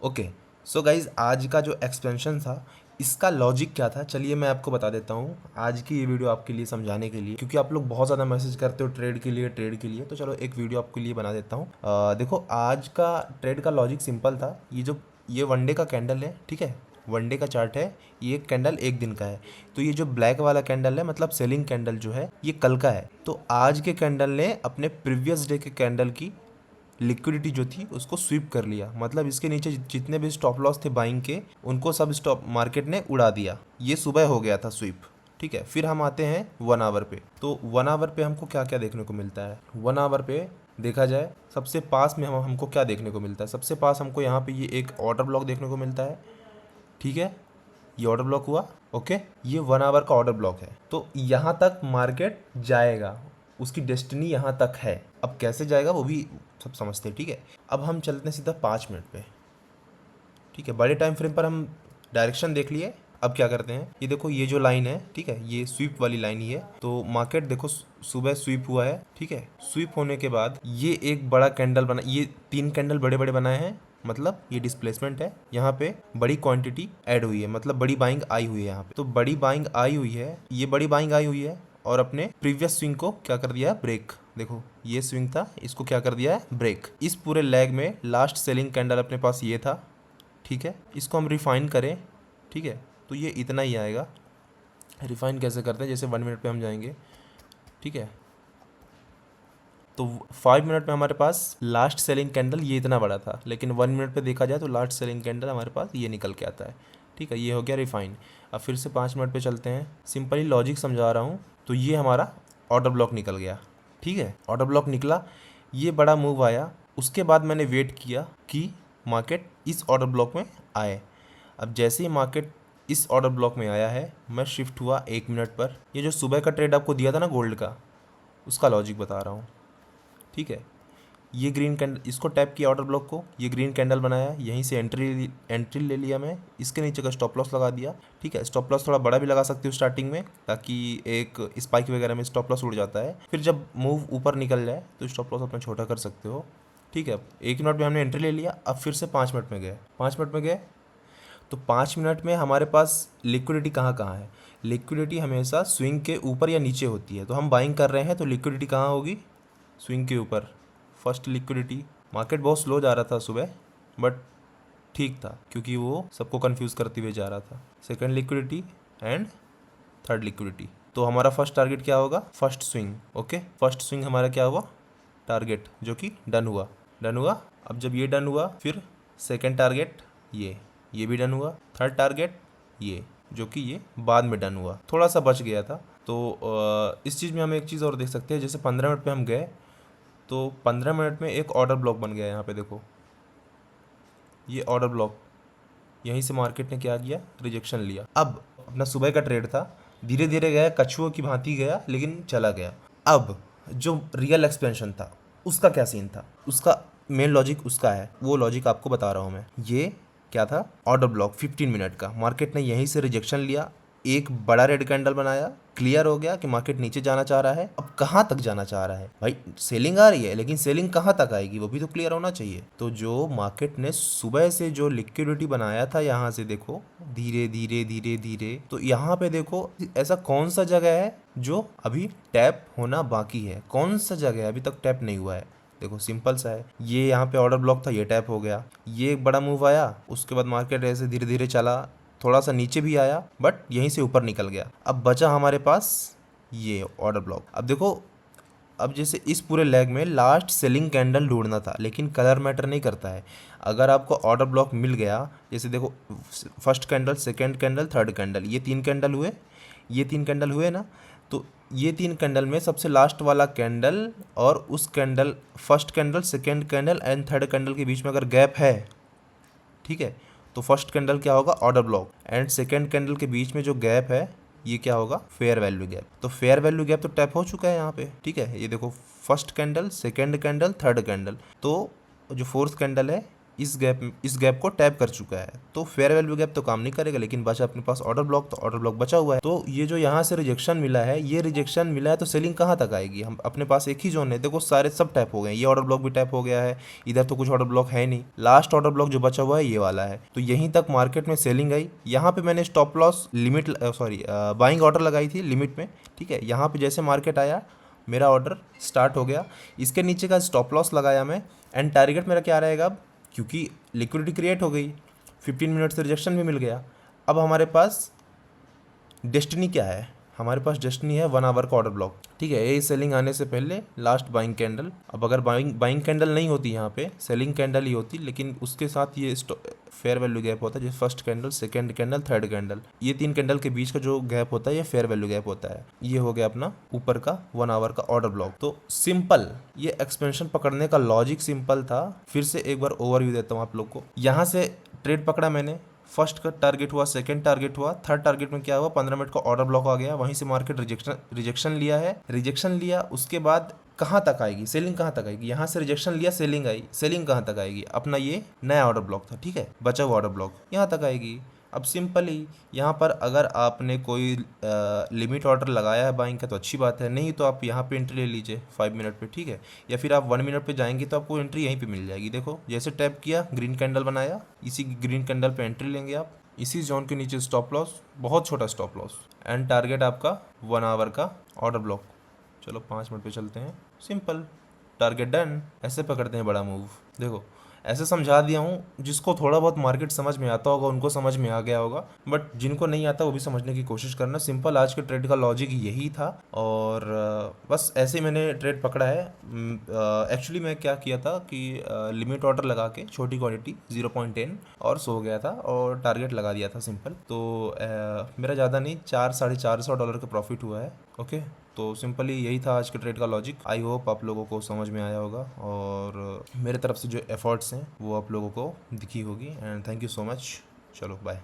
Okay, so guys आज का जो एक्सपेंशन था इसका लॉजिक क्या था, चलिए मैं आपको बता देता हूँ आज की ये वीडियो आपके लिए समझाने के लिए, क्योंकि आप लोग बहुत ज़्यादा मैसेज करते हो ट्रेड के लिए, तो चलो एक वीडियो आपके लिए बना देता हूँ। देखो, आज का ट्रेड का लॉजिक सिंपल था। ये वनडे का कैंडल है, ठीक है, वनडे का चार्ट है। ये कैंडल एक दिन का है, तो ये जो ब्लैक वाला कैंडल है मतलब सेलिंग कैंडल जो है ये कल का है। तो आज के कैंडल ने अपने प्रीवियस डे के कैंडल की लिक्विडिटी जो थी उसको स्वीप कर लिया, मतलब इसके नीचे जितने भी स्टॉप लॉस थे बाइंग के उनको सब स्टॉप मार्केट ने उड़ा दिया। ये सुबह हो गया था स्वीप, ठीक है। फिर हम आते हैं 1 आवर पे। तो 1 आवर पे हमको क्या क्या देखने को मिलता है। 1 आवर पे देखा जाए सबसे पास में हमको क्या देखने को मिलता है। सबसे पास हमको यहाँ पे ये एक ऑर्डर ब्लॉक देखने को मिलता है, ठीक है। ये ऑर्डर ब्लॉक हुआ, ओके। ये 1 आवर का ऑर्डर ब्लॉक है, तो यहाँ तक मार्केट जाएगा, उसकी डेस्टिनी यहाँ तक है। अब कैसे जाएगा वो भी सब समझते हैं, ठीक है। अब हम चलते हैं सीधा 5 मिनट पे, ठीक है। बड़े टाइम फ्रेम पर हम डायरेक्शन देख लिए। अब क्या करते हैं, ये देखो ये जो लाइन है, ठीक है, ये स्वीप वाली लाइन ही है। तो मार्केट देखो सुबह स्वीप हुआ है, ठीक है। स्वीप होने के बाद ये एक बड़ा कैंडल बना, ये 3 कैंडल बड़े बड़े बनाए हैं, मतलब ये डिस्प्लेसमेंट है। यहाँ पे बड़ी क्वांटिटी ऐड हुई है, मतलब बड़ी बाइंग आई हुई है यहाँ पे। तो बड़ी बाइंग आई हुई है, ये बड़ी बाइंग आई हुई है और अपने प्रीवियस स्विंग को क्या कर दिया, ब्रेक। देखो ये स्विंग था, इसको क्या कर दिया है, ब्रेक। इस पूरे लेग में लास्ट सेलिंग कैंडल अपने पास ये था, ठीक है। इसको हम रिफाइन करें, ठीक है, तो ये इतना ही आएगा। रिफाइन कैसे करते हैं, जैसे 1 मिनट पे हम जाएंगे, ठीक है। तो 5 मिनट में हमारे पास लास्ट सेलिंग कैंडल ये इतना बड़ा था, लेकिन 1 मिनट पे देखा जाए तो लास्ट सेलिंग कैंडल हमारे पास ये निकल के आता है, ठीक है। ये हो गया रिफाइन। अब फिर से 5 मिनट पे चलते हैं, सिंपली लॉजिक समझा रहा हूँ। तो ये हमारा ऑर्डर ब्लॉक निकल गया, ठीक है। ऑर्डर ब्लॉक निकला, ये बड़ा मूव आया। उसके बाद मैंने वेट किया कि मार्केट इस ऑर्डर ब्लॉक में आए। अब जैसे ही मार्केट इस ऑर्डर ब्लॉक में आया है, मैं शिफ्ट हुआ 1 मिनट पर। ये जो सुबह का ट्रेड आपको दिया था ना गोल्ड का, उसका लॉजिक बता रहा हूँ, ठीक है। ये ग्रीन कैंडल, इसको टैप किया ऑर्डर ब्लॉक को, ये ग्रीन कैंडल बनाया, यहीं से एंट्री ले लिया मैं। इसके नीचे का स्टॉप लॉस लगा दिया, ठीक है। स्टॉप लॉस थोड़ा बड़ा भी लगा सकती हूँ स्टार्टिंग में, ताकि एक स्पाइक वगैरह में स्टॉप लॉस उड़ जाता है। फिर जब मूव ऊपर निकल जाए तो स्टॉप लॉस अपना छोटा कर सकते हो, ठीक है। 1 मिनट में हमने एंट्री ले लिया। अब फिर से 5 मिनट में गए, 5 मिनट में गए तो 5 मिनट में हमारे पास लिक्विडिटी कहाँ कहाँ है। लिक्विडिटी हमेशा स्विंग के ऊपर या नीचे होती है, तो हम बाइंग कर रहे हैं तो लिक्विडिटी कहाँ होगी, स्विंग के ऊपर। फर्स्ट लिक्विडिटी, मार्केट बहुत स्लो जा रहा था सुबह, बट ठीक था क्योंकि वो सबको कंफ्यूज करते हुए जा रहा था। Second liquidity and third liquidity. तो हमारा फर्स्ट टारगेट क्या होगा, first swing, okay. First swing हमारा क्या हुआ, टारगेट, जो कि डन हुआ, डन हुआ। अब जब ये डन हुआ, फिर सेकंड टारगेट ये भी डन हुआ। थर्ड टारगेट ये, जो कि ये बाद में डन हुआ, थोड़ा सा बच गया था। तो इस चीज़ में हम एक चीज़ और देख सकते हैं, जैसे 15 मिनट पे हम गए तो 15 मिनट में एक ऑर्डर ब्लॉक बन गया। यहाँ पे देखो ये ऑर्डर ब्लॉक, यहीं से मार्केट ने क्या किया, रिजेक्शन लिया। अब अपना सुबह का ट्रेड था, धीरे धीरे गया, कछुओं की भांति गया, लेकिन चला गया। अब जो रियल एक्सपेंशन था उसका क्या सीन था, उसका मेन लॉजिक उसका है, वो लॉजिक आपको बता रहा हूँ मैं। ये क्या था, ऑर्डर ब्लॉक 15 मिनट का, मार्केट ने यहीं से रिजेक्शन लिया, एक बड़ा रेड कैंडल बनाया, क्लियर हो गया कि मार्केट नीचे जाना चाह रहा है। अब कहाँ तक जाना चाह रहा है भाई, सेलिंग आ रही है, लेकिन सेलिंग कहाँ तक आएगी वो भी तो क्लियर होना चाहिए। तो जो मार्केट ने सुबह से जो लिक्विडिटी बनाया था, यहाँ से देखो धीरे धीरे धीरे धीरे, तो यहाँ पे देखो ऐसा कौन सा जगह है जो अभी टैप होना बाकी है, कौन सा जगह है अभी तक टैप नहीं हुआ है। देखो सिंपल सा है, ये यहाँ पे ऑर्डर ब्लॉक था, ये टैप हो गया। ये एक बड़ा मूव आया, उसके बाद मार्केट ऐसे धीरे धीरे चला, थोड़ा सा नीचे भी आया, बट यहीं से ऊपर निकल गया। अब बचा हमारे पास ये ऑर्डर ब्लॉक। अब देखो, अब जैसे इस पूरे लेग में लास्ट सेलिंग कैंडल ढूंढना था, लेकिन कलर मैटर नहीं करता है। अगर आपको ऑर्डर ब्लॉक मिल गया, जैसे देखो first candle, second candle, third candle, ये 3 कैंडल हुए, ये 3 कैंडल हुए ना। तो ये 3 कैंडल में सबसे लास्ट वाला कैंडल और उस candle, first candle, second candle and third candle के बीच में अगर गैप है, ठीक है, तो फर्स्ट कैंडल क्या होगा, order block, and second candle के बीच में जो गैप है ये क्या होगा, फेयर वैल्यू गैप। तो फेयर वैल्यू गैप तो टैप हो चुका है यहाँ पे, ठीक है। ये देखो first candle, second candle, third candle, तो जो फोर्थ कैंडल है इस गैप को टैप कर चुका है, तो फेयर वैल्यू गैप तो काम नहीं करेगा, लेकिन बचा अपने पास ऑर्डर ब्लॉक, तो ऑर्डर ब्लॉक बचा हुआ है। तो ये जो यहाँ से रिजेक्शन मिला है, ये रिजेक्शन मिला है तो सेलिंग कहाँ तक आएगी? हम अपने पास एक ही जोन है, देखो सारे सब टैप हो गए, ये ऑर्डर ब्लॉक भी टैप हो गया है, इधर तो कुछ ऑर्डर ब्लॉक है नहीं, लास्ट ऑर्डर ब्लॉक जो बचा हुआ है ये वाला है। तो यहीं तक मार्केट में सेलिंग आई। यहाँ पे मैंने stop loss limit buying order लगाई थी लिमिट में, ठीक है। यहाँ पे जैसे मार्केट आया मेरा ऑर्डर स्टार्ट हो गया, इसके नीचे का स्टॉप लॉस लगाया मैं, एंड टारगेट मेरा क्या रहेगा अब, क्योंकि लिक्विडिटी क्रिएट हो गई, 15 मिनट से रिजेक्शन भी मिल गया। अब हमारे पास डेस्टिनी क्या है? हमारे पास डेस्टिनी है 1 आवर का ऑर्डर ब्लॉक, ठीक है। ये सेलिंग आने से पहले लास्ट बाइंग कैंडल। अब अगर बाइंग कैंडल नहीं होती, यहाँ पे सेलिंग कैंडल ही होती, लेकिन उसके साथ ये फेयर वैल्यू गैप होता है, जैसे first candle, second candle, third candle, ये 3 कैंडल के बीच का जो गैप होता है ये फेयर वैल्यू गैप होता है। ये हो गया अपना ऊपर का 1 आवर का ऑर्डर ब्लॉक। तो सिंपल, ये एक्सपेंशन पकड़ने का लॉजिक सिंपल था। फिर से एक बार ओवरव्यू देता हूँ आप लोग को। यहाँ से ट्रेड पकड़ा मैंने, फर्स्ट का टारगेट हुआ, सेकंड टारगेट हुआ, थर्ड टारगेट में क्या हुआ, 15 मिनट का ऑर्डर ब्लॉक आ गया, वहीं से मार्केट रिजेक्शन लिया है। रिजेक्शन लिया, उसके बाद कहाँ तक आएगी सेलिंग, कहाँ तक आएगी? यहाँ से रिजेक्शन लिया, सेलिंग आई, सेलिंग कहाँ तक आएगी? अपना ये नया ऑर्डर ब्लॉक था, ठीक है, बचा हुआ ऑर्डर ब्लॉक यहाँ तक आएगी। अब सिंपली यहाँ पर अगर आपने कोई लिमिट ऑर्डर लगाया है बाइंग का तो अच्छी बात है, नहीं तो आप यहाँ पे एंट्री ले लीजिए 5 मिनट पे, ठीक है, या फिर आप 1 मिनट पे जाएंगे तो आपको एंट्री यहीं पे मिल जाएगी। देखो जैसे टैप किया, ग्रीन कैंडल बनाया, इसी ग्रीन कैंडल पे एंट्री लेंगे आप, इसी जोन के नीचे स्टॉप लॉस, बहुत छोटा स्टॉप लॉस, एंड टारगेट आपका 1 आवर का ऑर्डर ब्लॉक। चलो 5 मिनट पे चलते हैं, सिंपल, टारगेट डन। ऐसे पकड़ते हैं बड़ा मूव। देखो ऐसे समझा दिया हूँ, जिसको थोड़ा बहुत मार्केट समझ में आता होगा उनको समझ में आ गया होगा, बट जिनको नहीं आता वो भी समझने की कोशिश करना। सिंपल आज के ट्रेड का लॉजिक यही था, और बस ऐसे ही मैंने ट्रेड पकड़ा है। एक्चुअली मैं क्या किया था कि लिमिट ऑर्डर लगा के छोटी क्वांटिटी 0.10 और सो गया था और टारगेट लगा दिया था सिंपल। तो मेरा ज़्यादा नहीं, $400-450 का प्रॉफिट हुआ है। ओके, तो सिंपली यही था आज के ट्रेड का लॉजिक। आई होप आप लोगों को समझ में आया होगा, और मेरे तरफ से जो एफर्ट्स हैं वो आप लोगों को दिखी होगी, and thank you so much. चलो बाय।